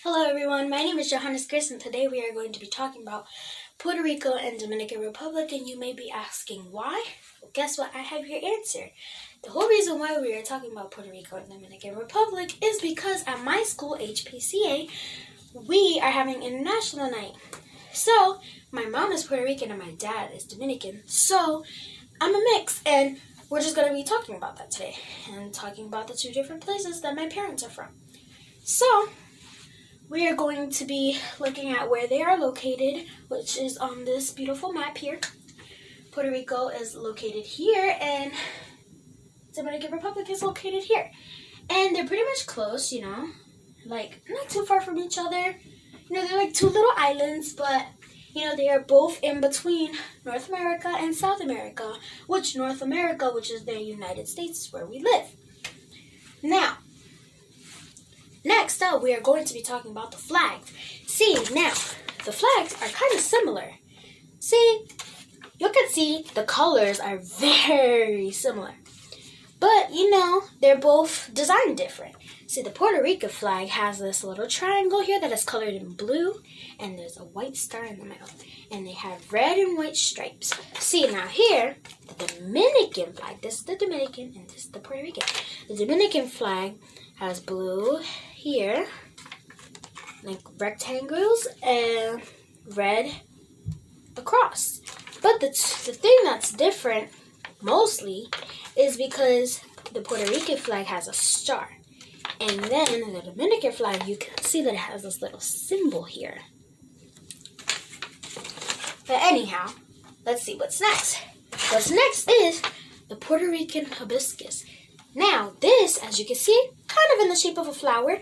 Hello everyone, my name is Johannes Chris and today we are going to be talking about Puerto Rico and Dominican Republic, and you may be asking why? Well, guess what? I have your answer. The whole reason why we are talking about Puerto Rico and Dominican Republic is because at my school, HPCA, we are having International Night. So, my mom is Puerto Rican and my dad is Dominican, so I'm a mix, and we're just going to be talking about that today and talking about the two different places that my parents are from. So, we are going to be looking at where they are located, which is on this beautiful map here. Puerto Rico is located here, and Dominican Republic is located here. And they're pretty much close, like not too far from each other. They're like two little islands, but, they are both in between North America and South America, which North America, which is the United States, is where we live. Now, next up, we are going to be talking about the flags. See, now, the flags are kind of similar. See, you can see the colors are very similar. But, they're both designed different. See, the Puerto Rico flag has this little triangle here that is colored in blue, and there's a white star in the middle. And they have red and white stripes. See, now here, the Dominican flag, this is the Dominican and this is the Puerto Rican. The Dominican flag has blue here, like rectangles, and red across. But the thing that's different, mostly, is because the Puerto Rican flag has a star. And then the Dominican flag, you can see that it has this little symbol here. But anyhow, let's see what's next. What's next is the Puerto Rican hibiscus. Now, this, as you can see, kind of in the shape of a flower.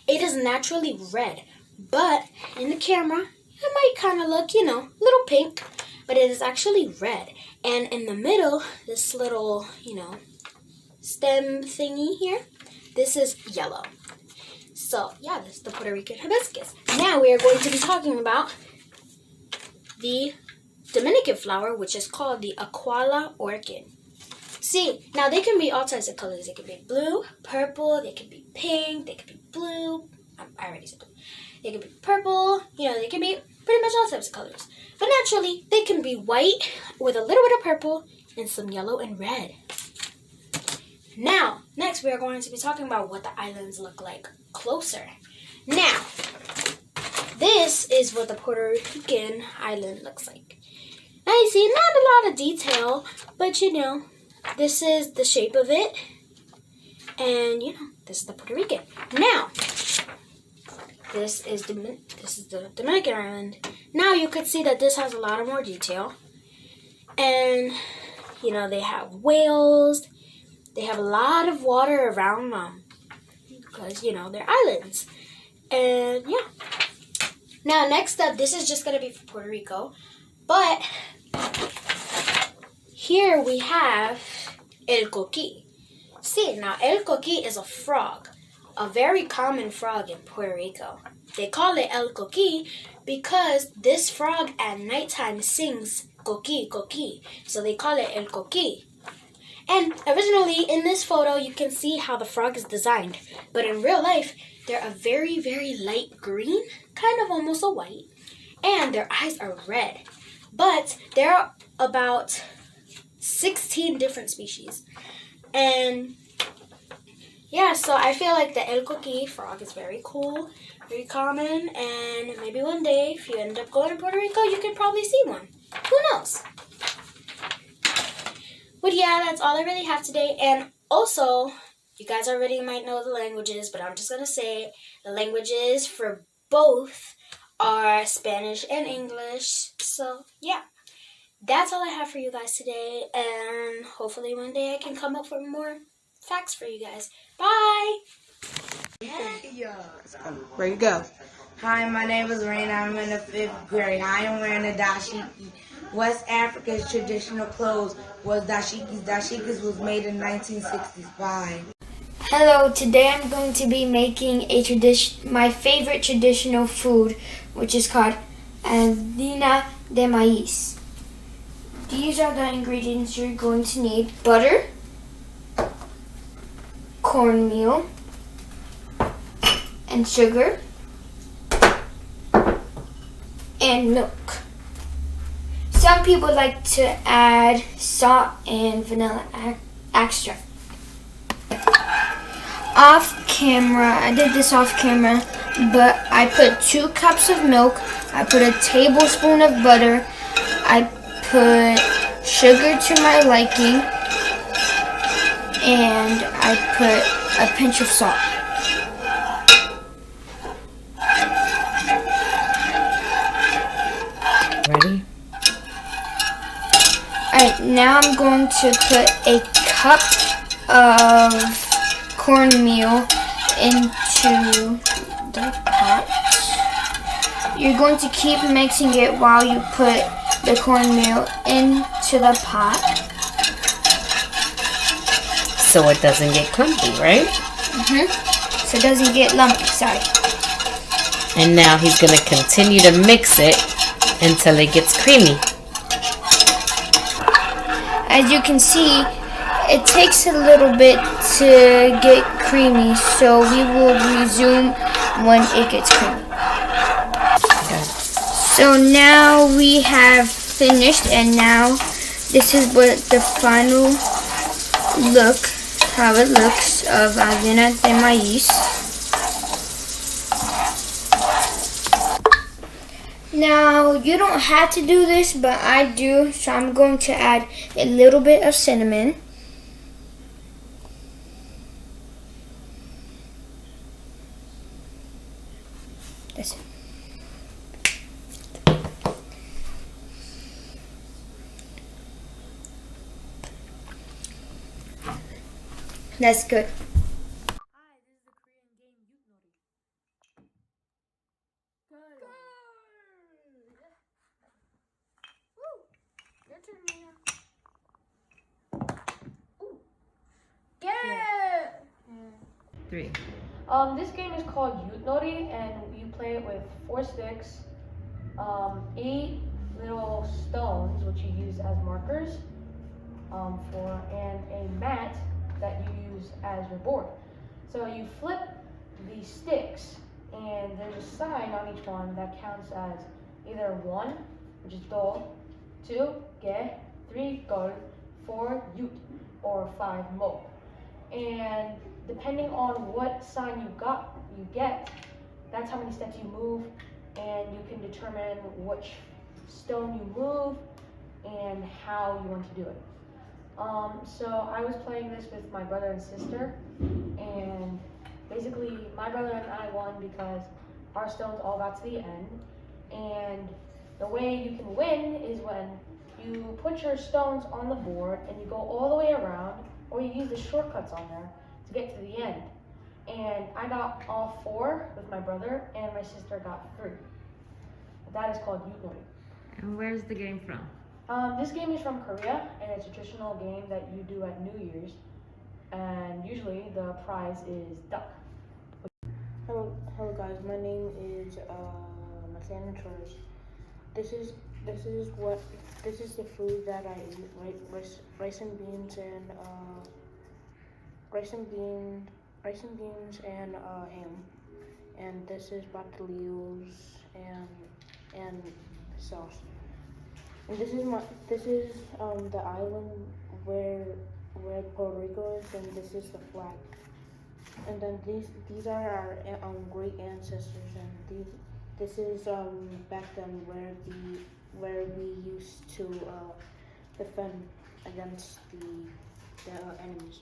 It is naturally red, but in the camera, it might kind of look, little pink, but it is actually red. And in the middle, this little, stem thingy here, this is yellow. So, yeah, this is the Puerto Rican hibiscus. Now, we are going to be talking about the Dominican flower, which is called the Aquala orchid. See, now they can be all types of colors. They can be blue, purple, they can be pink, they can be blue. I already said blue. They can be purple, they can be pretty much all types of colors. But naturally, they can be white with a little bit of purple and some yellow and red. Now, next we are going to be talking about what the islands look like closer. Now, this is what the Puerto Rican island looks like. Now you see, not a lot of detail, but this is the shape of it, and this is the Puerto Rican. Now, this is the Dominican island. Now you can see that this has a lot of more detail, and they have whales. They have a lot of water around them because they're islands, and yeah. Now next up, this is just gonna be for Puerto Rico, but here we have el coqui. See, now el coqui is a frog, a very common frog in Puerto Rico. They call it el coqui because this frog at nighttime sings coqui, coqui. So they call it el coqui. And originally in this photo, you can see how the frog is designed. But in real life, they're a very, very light green, kind of almost a white. And their eyes are red. But there are about 16 different species. And yeah, so I feel like the El Coqui frog is very cool, very common, and maybe one day, if you end up going to Puerto Rico, you could probably see one. Who knows? But yeah, that's all I really have today. And also, you guys already might know the languages, but I'm just going to say the languages for both are Spanish and English. So yeah, that's all I have for you guys today. And hopefully one day I can come up with more facts for you guys. Bye! Where you go? Hi, my name is Raina. I'm in the 5th grade. I am wearing a dashiki. West Africa's traditional clothes was dashikis. Dashikis was made in 1965. Hello, today I'm going to be making my favorite traditional food, which is called harina de maíz. These are the ingredients you're going to need: butter, cornmeal, and sugar, and milk. Some people like to add salt and vanilla extract. Off camera, I did this off camera, but I put 2 cups of milk, I put a tablespoon of butter, I put sugar to my liking, and I put a pinch of salt. Ready? Alright, now I'm going to put a cup of cornmeal into the pot. You're going to keep mixing it while you put the cornmeal into the pot. So it doesn't get clumpy, right? So it doesn't get lumpy, sorry. And now he's going to continue to mix it until it gets creamy. As you can see, it takes a little bit to get creamy, so we will resume when it gets creamy. Okay. So now we have finished, and now this is what the final look, how it looks of avena de maíz. Now, you don't have to do this, but I do, so I'm going to add a little bit of cinnamon. That's it. That's good. Three. This game is called Nori, and you play it with 4 sticks, 8 little stones, which you use as markers, and a mat that you use as your board. So you flip the sticks, and there's a sign on each one that counts as either 1, which is do, 2, ge, 3, gol, 4, yut, or 5, mo. And depending on what sign you get, that's how many steps you move, and you can determine which stone you move and how you want to do it. So I was playing this with my brother and sister, and basically my brother and I won because our stones all got to the end. And the way you can win is when you put your stones on the board and you go all the way around, or you use the shortcuts on there to get to the end. And I got all 4 with my brother, and my sister got 3. That is called Yukori. And where's the game from? This game is from Korea, and it's a traditional game that you do at New Year's. And usually the prize is duck. Hello guys. My name is Nathaniel Torres. This is the food that I eat. Rice and beans and ham. And this is batalillos and sauce. And this is the island where Puerto Rico is, and this is the flag. And then these are our great ancestors, and this is back then where we used to defend against the enemies.